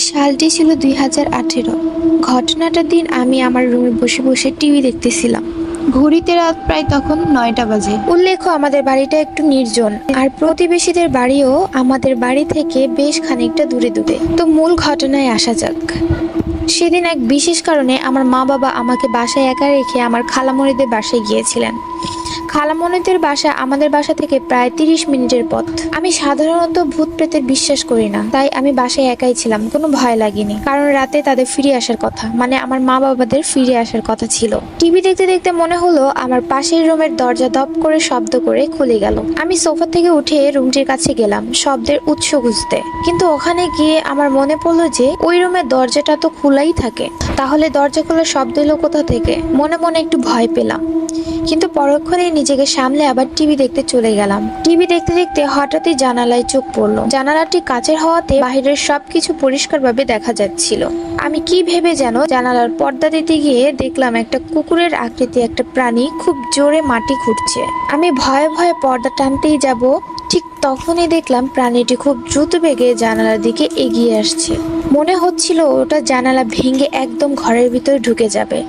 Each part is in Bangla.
সালটি ছিল 2018। ঘটনাটার দিন আমি আমার রুমে বসে বসে টিভি দেখতেছিলাম। ঘড়িতে রাত প্রায় তখন 9টা বাজে। উল্লেখ্য, আমাদের বাড়িটা একটু নির্জন, আর প্রতিবেশীদের বাড়িও আমাদের বাড়ি থেকে বেশ খানিকটা দূরে দূরে। তো মূল ঘটনায় আসা যাক। সেদিন এক বিশেষ কারণে আমার মা বাবা আমাকে বাসায় একা রেখে আমার খালামণিদের বাসায় গিয়েছিলেন। খালামণিদের বাসা আমাদের বাসা থেকে প্রায় 30 মিনিটের পথ। আমি সাধারণত ভূত প্রেতের বিশ্বাস করি না, তাই আমি বাসায় একাই ছিলাম। কোনো ভয় লাগেনি, কারণ রাতে তাদের ফিরে আসার কথা, মানে আমার মা বাবাদের ফিরে আসার কথা ছিল। টিভি দেখতে দেখতে মনে হলো আমার পাশের রুমের দরজা দপ করে শব্দ করে খুলে গেল। আমি সোফা থেকে উঠে রুমটির কাছে গেলাম শব্দের উৎস খুঁজতে, কিন্তু ওখানে গিয়ে আমার মনে পড়লো যে ওই রুমের দরজাটা তো খোলাই থাকে। তাহলে দরজা খোলার শব্দ এলো কোথা থেকে? মনে মনে একটু ভয় পেলাম, কিন্তু পরক্ষণেই নিজেকে সামলে আবার টিভি দেখতে চলে গেলাম। টিভি দেখতে দেখতে হঠাৎই জানালায় চোখ পড়লো। জানালাটি কাচের হওয়াতে বাহিরের সবকিছু পরিষ্কারভাবে দেখা যাচ্ছিল। আমি কি ভেবে যেন জানালার পর্দা দিতে গিয়ে দেখলাম একটা কুকুরের আকৃতি একটা প্রাণী খুব জোরে মাটি খুঁড়ছে। আমি ভয়ে ভয়ে পর্দা টানতেই যাব, ঠিক তখনই দেখলাম প্রাণীটি খুব দ্রুত বেগে জানালার দিকে এগিয়ে আসছে। মনে হচ্ছিল ওটা জানালা ভেঙে একদম ঘরের ভিতরে ঢুকে যাবে।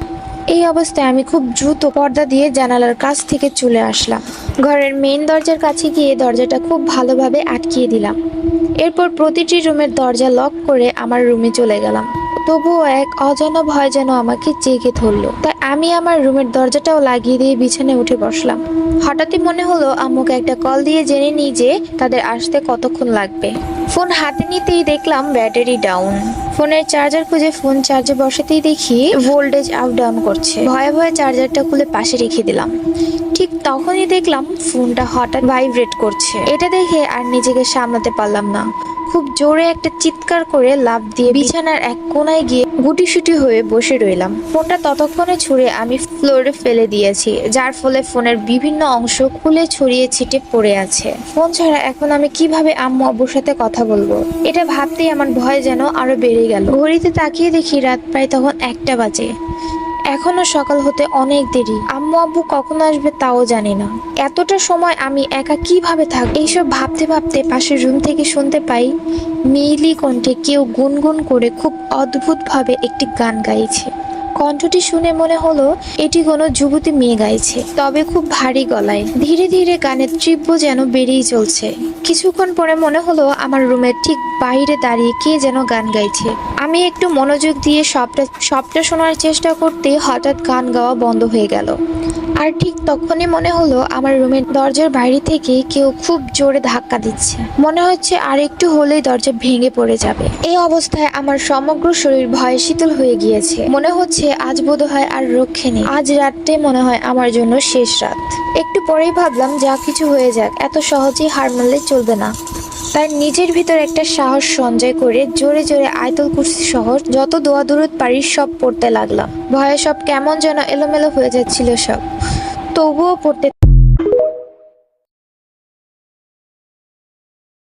এই অবস্থায় আমি খুব দ্রুত পর্দা দিয়ে জানালার কাছ থেকে চলে আসলাম। ঘরের মেইন দরজার কাছে গিয়ে দরজাটা খুব ভালোভাবে আটকিয়ে দিলাম। এরপর প্রতিটি রুমের দরজা লক করে আমার রুমে চলে গেলাম। তবুও এক অজানা ভয় যেন আমাকে জেগে ধরলো, তাই আমি আমার রুমের দরজাটাও লাগিয়ে দিয়ে বিছানায় উঠে বসলাম। হঠাৎই মনে হলো আম্মুকে একটা কল দিয়ে জেনে নিই যে তাদের আসতে কতক্ষণ লাগবে। ফোন হাতে নিতেই দেখলাম ব্যাটারি ডাউন। ফোনের চার্জার খুঁজে ফোন চার্জে বসাতেই দেখি ভোল্টেজ আপ ডাউন করছে। ভয়ে ভয়ে চার্জারটা খুলে পাশে রেখে দিলাম। ঠিক তখনই দেখলাম ফোনটা হঠাৎ ভাইব্রেট করছে। এটা দেখে আর নিজেকে সামলাতে পারলাম না। খুব জোরে একটা চিৎকার করে লাফ দিয়ে বিছানার এক কোনায় গিয়ে গুটিসুটি হয়ে বসে রইলাম। ফোনটা ততক্ষণে ছুঁড়ে আমি ফ্লোরে ফেলে দিয়েছি, যার ফলে ফোনের বিভিন্ন অংশ খুলে ছড়িয়ে ছিটে পড়ে আছে। ফোন ছাড়া এখন আমি কিভাবে আম্মু আব্বুর সাথে কথা বলবো, এটা ভাবতেই আমার ভয় যেন আরো বেড়ে গেল। ঘড়িতে তাকিয়ে দেখি রাত প্রায় তখন 1টা বাজে। এখনো সকাল হতে অনেক দেরি। আম্মু আব্বু কখন আসবে তাও জানি না। এতটা সময় আমি একা কিভাবে থাকবো? এইসব ভাবতে ভাবতে পাশের রুম থেকে শুনতে পাই মেইলি কণ্ঠে কেউ গুনগুন করে খুব অদ্ভুতভাবে একটি গান গাইছে। কণ্ঠটি শুনে মনে হলো এটি কোনো যুবতী মেয়ে গাইছে, তবে খুব ভারী গলায়। ধীরে ধীরে গানের তীব্র যেন বেড়েই চলছে। কিছুক্ষণ পরে মনে হলো আমার রুমের ঠিক বাইরে দাঁড়িয়ে কে যেন গান গাইছে। আমি একটু মনোযোগ দিয়ে সবটা শোনার চেষ্টা করতে হঠাৎ গান গাওয়া বন্ধ হয়ে গেল। আর ঠিক তখনই মনে হলো আমার রুমের দরজার বাইরে থেকে কেউ খুব জোরে ধাক্কা দিচ্ছে। মনে হচ্ছে আর একটু হলেই দরজা ভেঙে পড়ে যাবে। এই অবস্থায় আমার সমগ্র শরীর ভয়ে শীতল হয়ে গিয়েছে। মনে হচ্ছে আজ বোধহয় আর রক্ষে নেই। আজ রাতটাই মনে হয় আমার জন্য শেষ রাত। একটু পরেই ভাবলাম যা কিছু হয়ে যাক, এত সহজেই হার মানলে চলবে না। তাই নিজের ভিতর একটা সাহস সঞ্চয় করে জোরে জোরে আয়াতুল কুরসি সহ যত দোয়া দুরুদ পারি সব পড়তে লাগলাম। ভয়ে সব কেমন যেন এলোমেলো হয়ে যাচ্ছিল সব, তবুও পড়তে